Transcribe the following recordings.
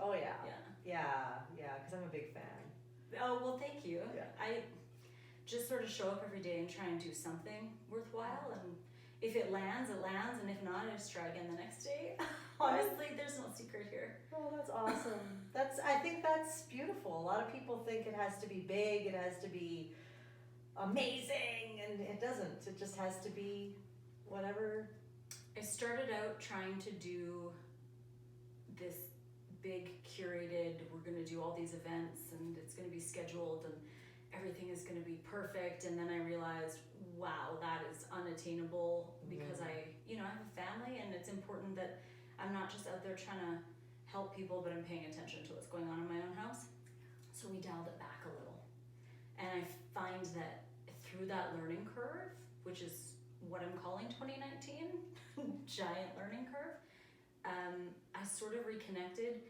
Oh yeah. Yeah. Yeah, because I'm a big fan. Oh, well, thank you. Yeah. I just sort of show up every day and try and do something worthwhile, and if it lands, it lands, and if not, I just try again the next day. Honestly, there's no secret here. Oh, that's awesome. I think that's beautiful. A lot of people think it has to be big, it has to be amazing, and it doesn't. It just has to be whatever. I started out trying to do this big curated, we're going to do all these events and it's going to be scheduled and everything is going to be perfect, and then I realized, wow, that is unattainable because I have a family, and it's important that I'm not just out there trying to help people, but I'm paying attention to what's going on in my own house. So we dialed it back a little, and I find that through that learning curve, which is what I'm calling 2019, giant learning curve, I sort of reconnected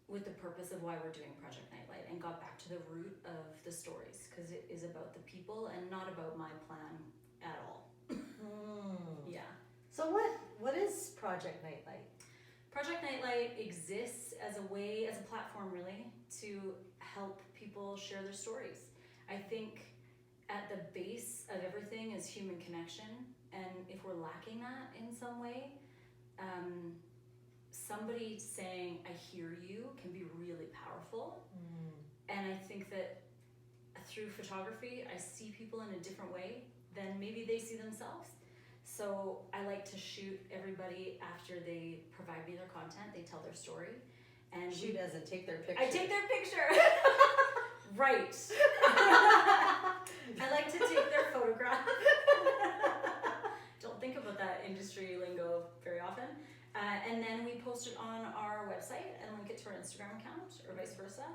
with the purpose of why we're doing Project Nightlight and got back to the root of the stories, because it is about the people and not about my plan at all. Yeah. So what is Project Nightlight? Project Nightlight exists as a way, as a platform really, to help people share their stories. I think at the base of everything is human connection, and if we're lacking that in some way, somebody saying, I hear you, can be really powerful. And I think that through photography, I see people in a different way than maybe they see themselves. So I like to shoot everybody after they provide me their content, they tell their story. And Shoot as in take their picture. I take their picture. Right. I like to take their photograph. Don't think about that industry lingo very often. And then we post it on our website and link it to our Instagram account, or vice versa.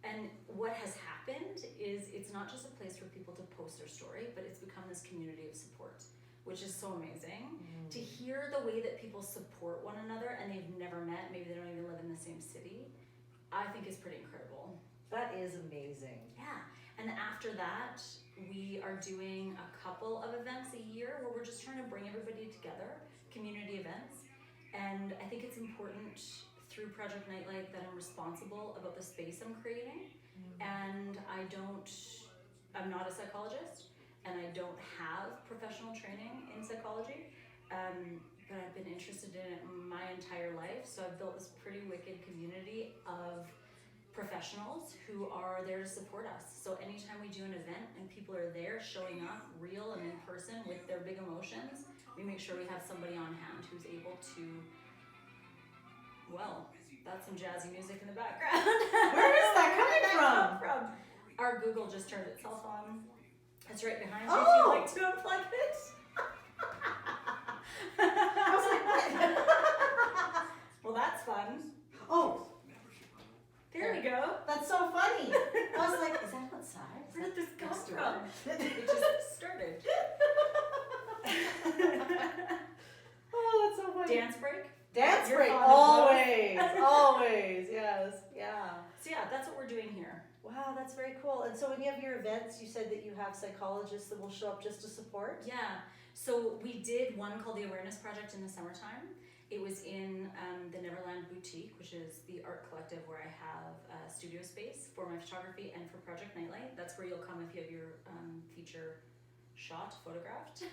And what has happened is it's not just a place for people to post their story, but it's become this community of support, which is so amazing. To hear the way that people support one another and they've never met, maybe they don't even live in the same city, I think is pretty incredible. That is amazing. Yeah. And after that, we are doing a couple of events a year where we're just trying to bring everybody together, community events. And I think it's important through Project Nightlight that I'm responsible about the space I'm creating. And I'm not a psychologist, and I don't have professional training in psychology, but I've been interested in it my entire life. So I've built this pretty wicked community of professionals who are there to support us. So anytime we do an event and people are there showing up real and in person with their big emotions, we make sure we have somebody on hand who's able to, well, that's some jazzy music in the background. Where is that coming from? Our Google just turned itself on. It's right behind you. Oh! If you'd like to unplug it. I was like, what? Well, that's fun. Oh, There we go. that's so funny. I was like, is that outside? Is Where did this come next door? from? It just started. Oh, that's so funny. Dance break? Dance You're break, fond of those. always, always, yes, yeah. So yeah, that's what we're doing here. Wow, that's very cool. And so when you have your events, you said that you have psychologists that will show up just to support? Yeah. So we did one called the Awareness Project in the summertime. It was in the Neverland Boutique, which is the art collective where I have a studio space for my photography and for Project Nightlight. That's where you'll come if you have your feature shot, photographed.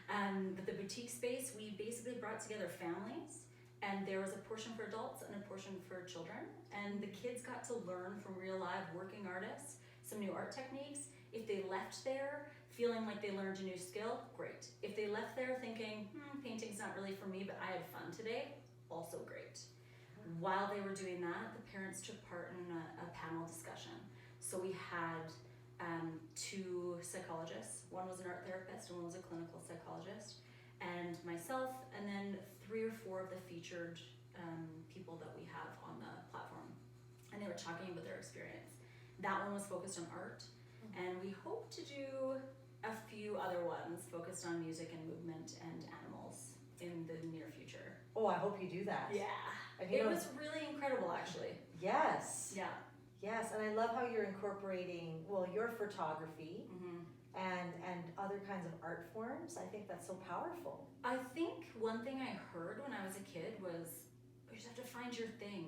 But the boutique space, we basically brought together families, and there was a portion for adults and a portion for children. And the kids got to learn from real live working artists some new art techniques. If they left there feeling like they learned a new skill, great. If they left there thinking, painting's not really for me, but I had fun today, also great. While they were doing that, the parents took part in a panel discussion. So we had two psychologists. One was an art therapist and one was a clinical psychologist, and myself, and then 3 or 4 of the featured people that we have on the platform. And they were talking about their experience. That one was focused on art, and we hope to do a few other ones focused on music and movement and animals in the near future. Oh, I hope you do that. Yeah, And it was really incredible, actually. Yes. Yeah. Yes, and I love how you're incorporating, well, your photography and other kinds of art forms. I think that's so powerful. I think one thing I heard when I was a kid was, you just have to find your thing.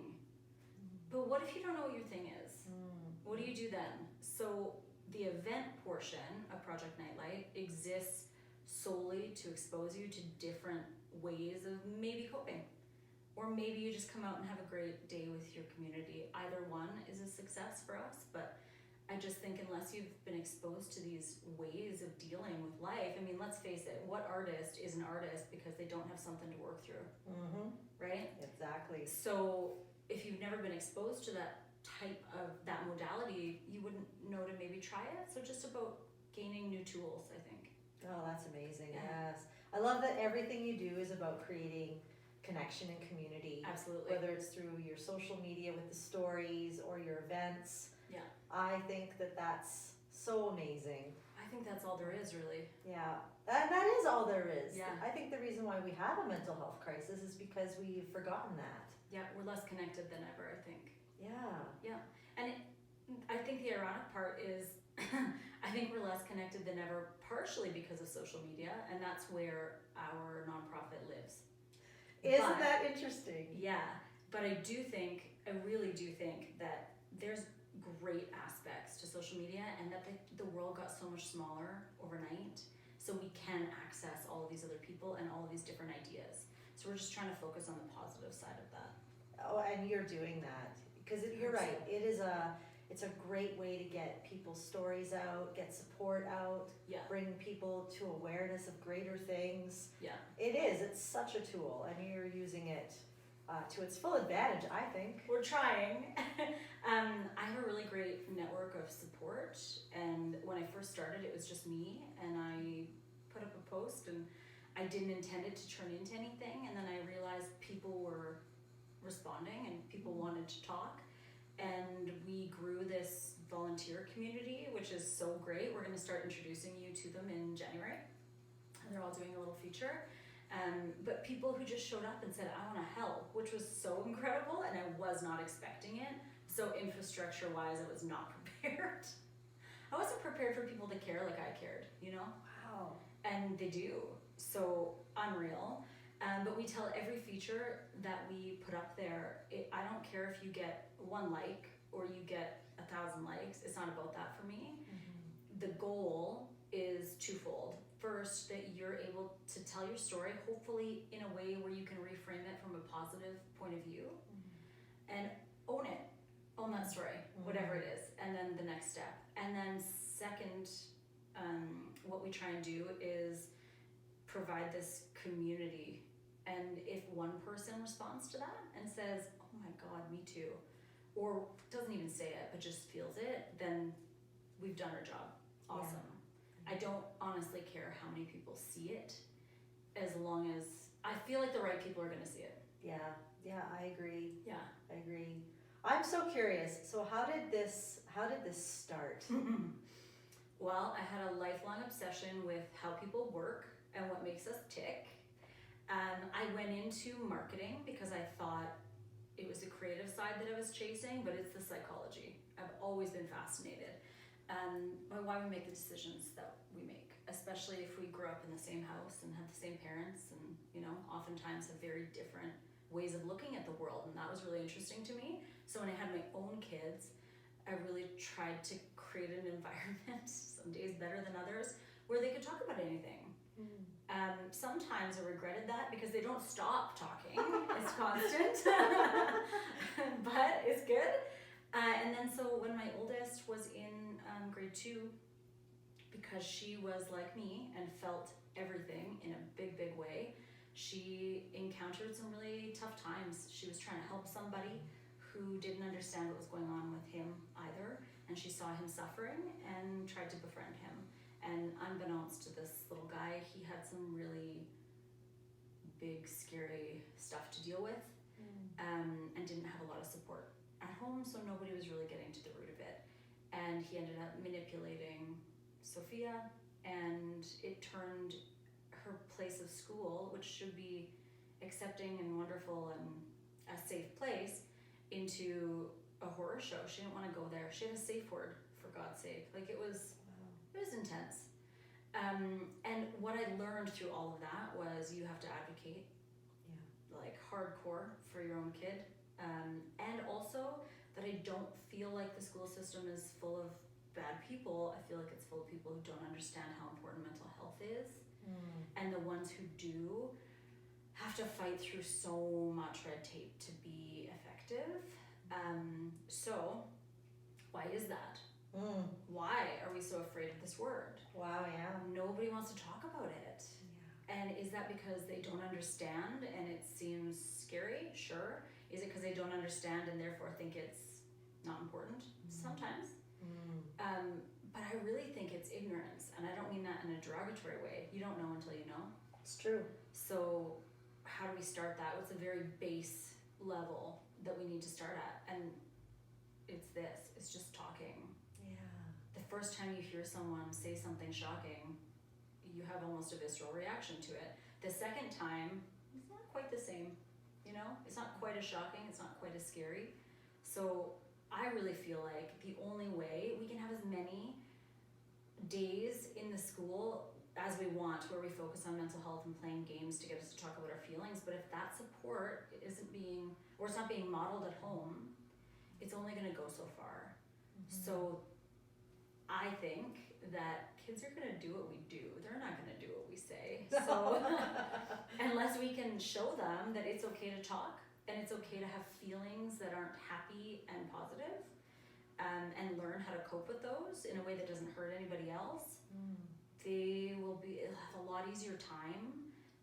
But But what if you don't know what your thing is? Mm. What do you do then? So the event portion of Project Nightlight exists solely to expose you to different ways of maybe coping. Or maybe you just come out and have a great day with your community. Either one is a success for us, but I just think unless you've been exposed to these ways of dealing with life, I mean, let's face it, what artist is an artist because they don't have something to work through, Mm-hmm. right? Exactly. So if you've never been exposed to that type of that modality, you wouldn't know to maybe try it. So just about gaining new tools, I think. Oh, that's amazing. Yeah. Yes. I love that everything you do is about creating connection and community. Absolutely. Whether it's through your social media with the stories or your events. Yeah. I think that that's so amazing. I think that's all there is, really. Yeah. That is all there is. Yeah. I think the reason why we have a mental health crisis is because we've forgotten that. Yeah, we're less connected than ever, I think. Yeah. And I think the ironic part is I think we're less connected than ever, partially because of social media, and that's where our nonprofit lives. Isn't But- that interesting? Yeah, but I really do think that there's great aspects to social media, and that the world got so much smaller overnight, so we can access all of these other people and all of these different ideas. So we're just trying to focus on the positive side of that. Oh, and you're doing that because you're right. It's a great way to get people's stories out, get support out, Yeah, bring people to awareness of greater things. yeah. It is. It's such a tool, and you're using it to its full advantage, I think. We're trying. I have a really great network of support, and when I first started, it was just me, and I put up a post, and I didn't intend it to turn into anything, and then I realized people were responding and people wanted to talk, and we grew this volunteer community, which is so great. We're going to start introducing you to them in January. They're all doing a little feature. But people who just showed up and said, I want to help, which was so incredible, and I was not expecting it. So infrastructure wise, I was not prepared. I wasn't prepared for people to care like I cared, you know? Wow. And they do. So unreal. But we tell every feature that we put up there, I don't care if you get 1 like or you get 1,000 likes. It's not about that for me. Mm-hmm. The goal is twofold. First, that you're able to tell your story, hopefully in a way where you can reframe it from a positive point of view, and own it. Own that story, whatever it is. And then the next step. And then second, what we try and do is provide this community. And if one person responds to that and says, oh my God, me too, or doesn't even say it, but just feels it, then we've done our job. Awesome. Yeah. I don't honestly care how many people see it, as long as I feel like the right people are gonna see it. Yeah, I agree. Yeah. I agree. I'm so curious. So how did this start? Well, I had a lifelong obsession with how people work and what makes us tick. I went into marketing because I thought it was the creative side that I was chasing, but it's the psychology. I've always been fascinated by why we make the decisions that we make, especially if we grew up in the same house and have the same parents, and oftentimes have very different ways of looking at the world, and that was really interesting to me. So when I had my own kids, I really tried to create an environment, some days better than others, where they could talk about anything. Sometimes I regretted that because they don't stop talking. It's constant, but it's good. And then so when my oldest was in grade 2, because she was like me and felt everything in a big, big way, she encountered some really tough times. She was trying to help somebody who didn't understand what was going on with him either, and she saw him suffering and tried to befriend him. And unbeknownst to this little guy, he had some really big, scary stuff to deal with, and didn't have a lot of support at home, so nobody was really getting to the root of it. And he ended up manipulating Sophia, and it turned her place of school, which should be accepting and wonderful and a safe place, into a horror show. She didn't want to go there. She had a safe word, for God's sake. Like, it was intense. And what I learned through all of that was you have to advocate, like hardcore, for your own kid. And also that don't feel like the school system is full of bad people. I feel like it's full of people who don't understand how important mental health is. And the ones who do have to fight through so much red tape to be effective. So why is that? Why are we so afraid of this word? Wow, yeah. Nobody wants to talk about it. And is that because they don't understand and it seems scary? Sure. Is it because they don't understand and therefore think it's not important? Sometimes. But I really think it's ignorance, and I don't mean that in a derogatory way. You don't know until you know. It's true. So how do we start that? What's a very base level that we need to start at? And it's this, it's just talking. Yeah. The first time you hear someone say something shocking, you have almost a visceral reaction to it. The second time, it's not quite the same, you know? It's not quite as shocking, it's not quite as scary. So I really feel like the only way we can have as many days in the school as we want where we focus on mental health and playing games to get us to talk about our feelings, but if that support isn't being, or it's not being modeled at home, it's only going to go so far. So I think that kids are going to do what we do. They're not going to do what we say. So unless we can show them that it's okay to talk and it's okay to have feelings that aren't happy and positive, and learn how to cope with those in a way that doesn't hurt anybody else, they will have a lot easier time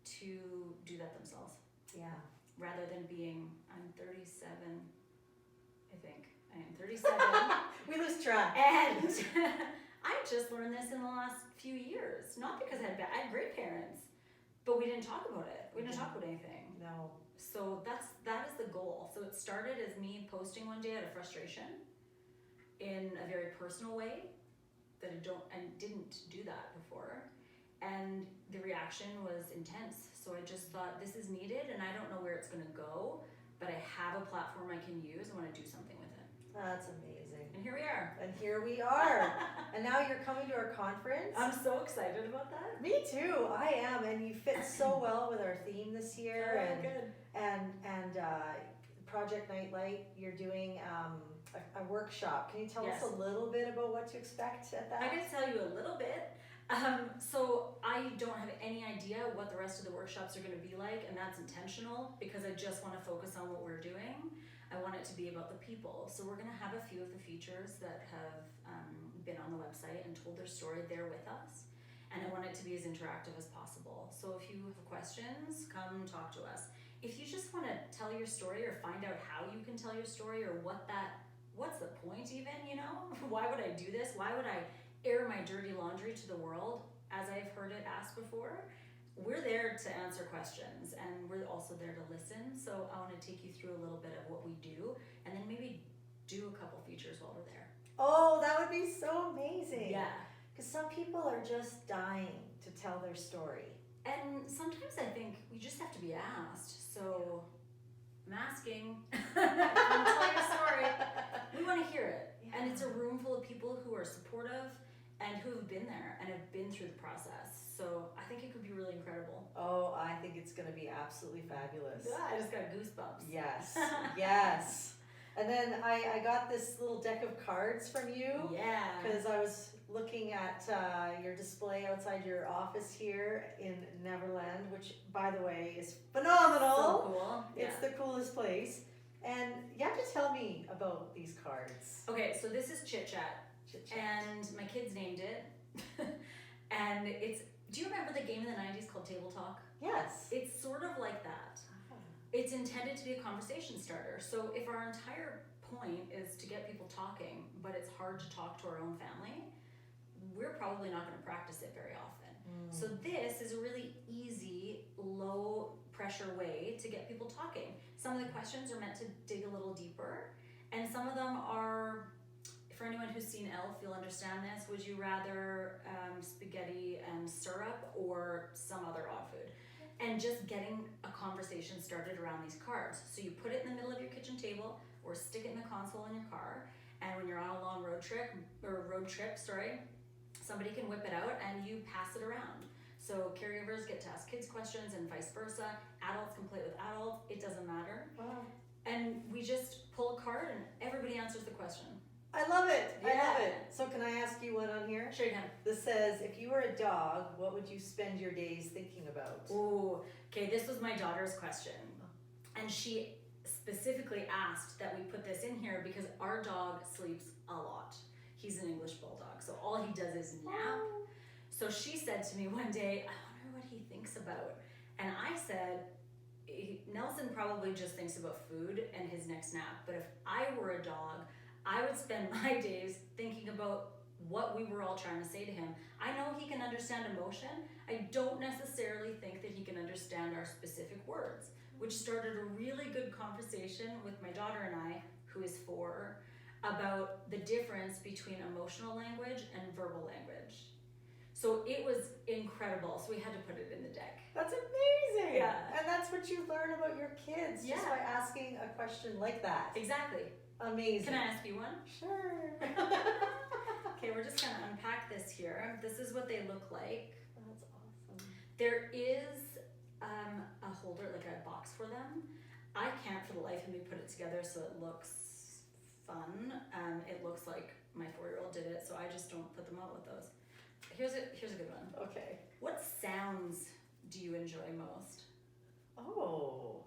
to do that themselves. Yeah. Rather than being, I'm 37, I think. I am 37. We lose track. And I just learned this in the last few years. Not because I had great parents, but we didn't talk about it. We didn't talk about anything. No. So that is the goal. So it started as me posting one day out of frustration in a very personal way that I didn't do that before. And the reaction was intense. So I just thought, this is needed and I don't know where it's gonna go, but I have a platform I can use. I wanna do something with it. That's amazing. And here we are. And here we are. And now you're coming to our conference. I'm so excited about that. Me too. I am. And you fit so well with our theme this year. Oh, good. And Project Nightlight, you're doing a workshop. Can you tell us Yes. a little bit about what to expect at that? I can tell you a little bit. So I don't have any idea what the rest of the workshops are going to be like, and that's intentional because I just want to focus on what we're doing. I want it to be about the people. So we're going to have a few of the features that have been on the website and told their story there with us. And I want it to be as interactive as possible. So if you have questions, come talk to us. If you just want to tell your story or find out how you can tell your story or what's the point even, you know? Why would I do this? Why would I air my dirty laundry to the world, as I've heard it asked before? We're there to answer questions and we're also there to listen. So I want to take you through a little bit of what we do and then maybe do a couple features while we're there. Oh, that would be so amazing. Yeah. Because some people are just dying to tell their story. And sometimes I think we just have to be asked. So I'm asking, come tell your story. We want to hear it. Yeah. And it's a room full of people who are supportive and who have been there and have been through the process. So I think it could be really incredible. Oh, I think it's going to be absolutely fabulous. Yeah, I just got goosebumps. Yes, yes. And then I got this little deck of cards from you. Yeah. Because I was looking at your display outside your office here in Neverland, which, by the way, is phenomenal. So cool. It's the coolest place. And you have to tell me about these cards. Okay, so this is Chit Chat. Chit-chat. And my kids named it. And do you remember the game in the 90s called Table Talk? Yes. It's sort of like that. It's intended to be a conversation starter. So if our entire point is to get people talking, but it's hard to talk to our own family, we're probably not going to practice it very often. So this is a really easy, low pressure way to get people talking. Some of the questions are meant to dig a little deeper, and some of them are, for anyone who's seen Elf, you'll understand this. Would you rather spaghetti and syrup or some other odd food? And just getting a conversation started around these cards. So you put it in the middle of your kitchen table or stick it in the console in your car, and when you're on a long road trip, somebody can whip it out and you pass it around. So caregivers get to ask kids questions and vice versa. Adults can play with adults. It doesn't matter. Wow. And we just pull a card and everybody answers answers the question. I love it. I love Yeah. it. So can I ask you one on here? Sure you can. This says, if you were a dog, what would you spend your days thinking about? Ooh, okay, this was my daughter's question. And she specifically asked that we put this in here because our dog sleeps a lot. He's an English bulldog, so all he does is nap. So she said to me one day, I wonder what he thinks about. And I said, Nelson probably just thinks about food and his next nap. But if I were a dog, I would spend my days thinking about what we were all trying to say to him. I know he can understand emotion. I don't necessarily think that he can understand our specific words, which started a really good conversation with my daughter and I, who is 4, about the difference between emotional language and verbal language. So it was incredible. So we had to put it in the deck. That's amazing. Yeah. And that's what you learn about your kids just Yeah. by asking a question like that. Exactly. Amazing. Can I ask you one? Sure. Okay, we're just gonna unpack this here. This is what they look like. That's awesome. There is a holder, like a box for them. I can't for the life of me put it together so it looks fun. It looks like my 4-year-old did it, so I just don't put them out with those. Here's a good one. Okay. What sounds do you enjoy most? Oh,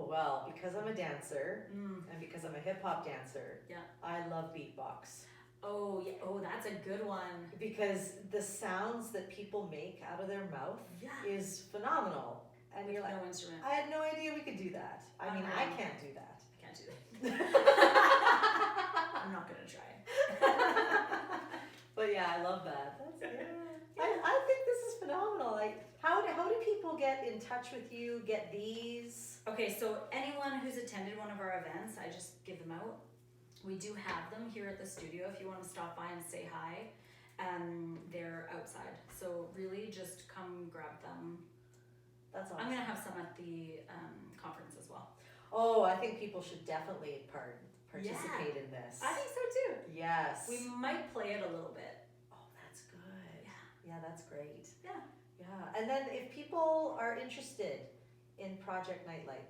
well, because I'm a dancer Mm. and because I'm a hip hop dancer, Yeah. I love beatbox. Oh yeah. Oh, that's a good one. Because the sounds that people make out of their mouth Yeah. is phenomenal. And With you're like, no instrument. I had no idea we could do that. I mean, I Uh-huh. can't do that. I can't do that. I'm not gonna try. But yeah, I love that. That's I think this is phenomenal. Like, how do people get in touch with you? Get these? Okay, so anyone who's attended one of our events, I just give them out. We do have them here at the studio if you want to stop by and say hi. They're outside, so really just come grab them. That's awesome. I'm gonna have some at the conference as well. Oh, I think people should definitely participate in this. I think so too. Yes. We might play it a little bit. Oh, that's good. Yeah. Yeah, that's great. Yeah. Yeah. And then if people are interested in Project Nightlight,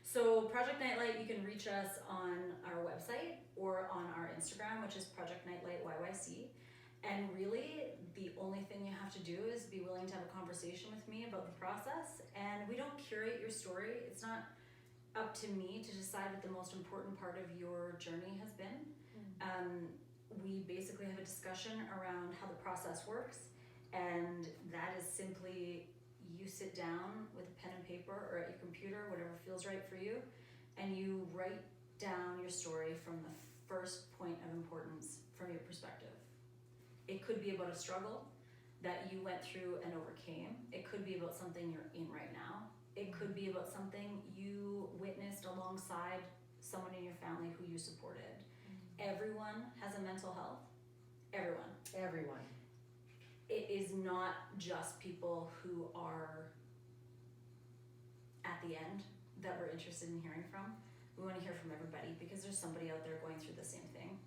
So Project Nightlight, you can reach us on our website or on our Instagram, which is Project Nightlight YYC. And really, the only thing you have to do is be willing to have a conversation with me about the process. And we don't curate your story. It's not up to me to decide what the most important part of your journey has been. We basically have a discussion around how the process works. And that is simply you sit down with a pen and paper or at your computer, whatever feels right for you, and you write down your story from the first point of importance from your perspective. It could be about a struggle that you went through and overcame. It could be about something you're in right now. It could be about something you witnessed alongside someone in your family who you supported. Everyone has a mental health. Everyone. It is not just people who are at the end that we're interested in hearing from. We want to hear from everybody because there's somebody out there going through the same thing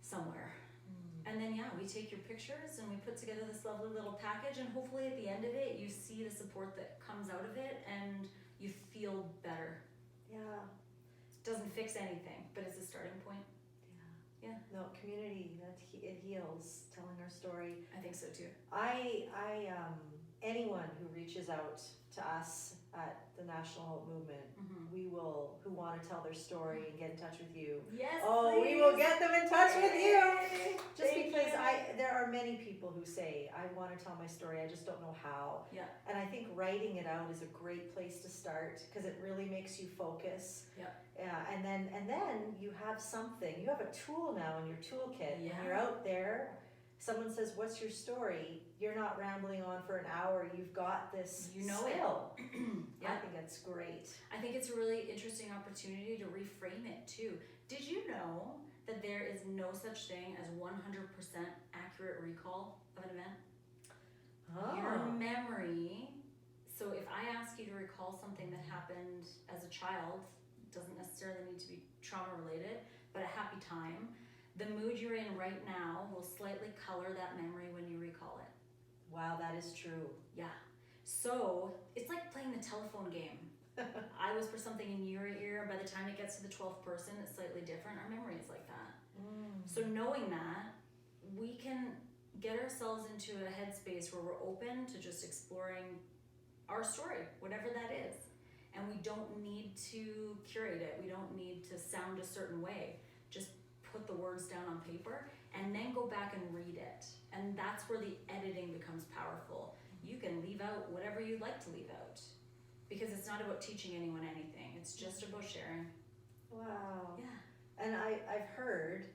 somewhere. And then we take your pictures and we put together this lovely little package, and hopefully at the end of it you see the support that comes out of it and you feel better. Yeah. It doesn't fix anything, but it's a starting point. Yeah. No, community, it heals, telling our story. I think so too. Anyone who reaches out to us at the National Hope Movement, who want to tell their story and get in touch with you. Yes, We will get them in touch with you. Yay. Just Thank because you. there are many people who say, I want to tell my story, I just don't know how. Yeah. And I think writing it out is a great place to start because it really makes you focus. Yeah. Yeah, and then you have something. You have a tool now in your toolkit. Yeah. When you're out there, someone says, "What's your story?" You're not rambling on for an hour. You've got this skill. Yeah. I think that's great. I think it's a really interesting opportunity to reframe it too. Did you know that there is no such thing as 100% accurate recall of an event? Your memory, so if I ask you to recall something that happened as a child, doesn't necessarily need to be trauma related, but a happy time, the mood you're in right now will slightly color that memory when you recall it. Wow, that is true. Yeah. So it's like playing the telephone game. I whisper something in your ear. By the time it gets to the 12th person, it's slightly different. Our memory is So knowing that, we can get ourselves into a headspace where we're open to just exploring our story, whatever that is. And we don't need to curate it. We don't need to sound a certain way. Just put the words down on paper and then go back and read it. And that's where the editing becomes powerful. You can leave out whatever you'd like to leave out, because it's not about teaching anyone anything. It's just about sharing. Wow. Yeah. And I've heard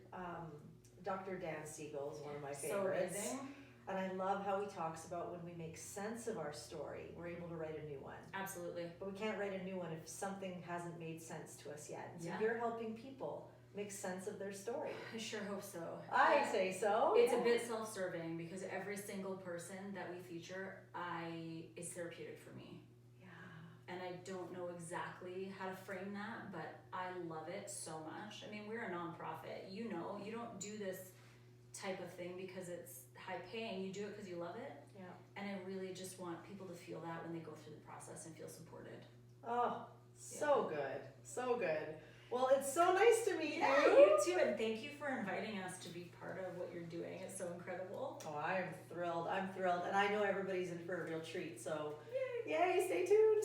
Dr. Dan Siegel is one of my favorites. So amazing. And I love how he talks about when we make sense of our story, we're able to write a new one. Absolutely. But we can't write a new one if something hasn't made sense to us yet. And so Yeah. you're helping people make sense of their story. I sure hope so. I say so. It's yeah. a bit self-serving because every single person that we feature is therapeutic for me. Yeah. And I don't know exactly how to frame that, but I love it so much. I mean, we're a nonprofit. You know, you don't do this type of thing because it's high paying. You do it because you love it. Yeah. And I really just want people to feel that when they go through the process and feel supported. Oh, so good. So good. Well, it's so nice to meet Yeah, you. you too. And thank you for inviting us to be part of what you're doing. It's so incredible. Oh, I'm thrilled. I'm thrilled. And I know everybody's in for a real treat. So, yay stay tuned.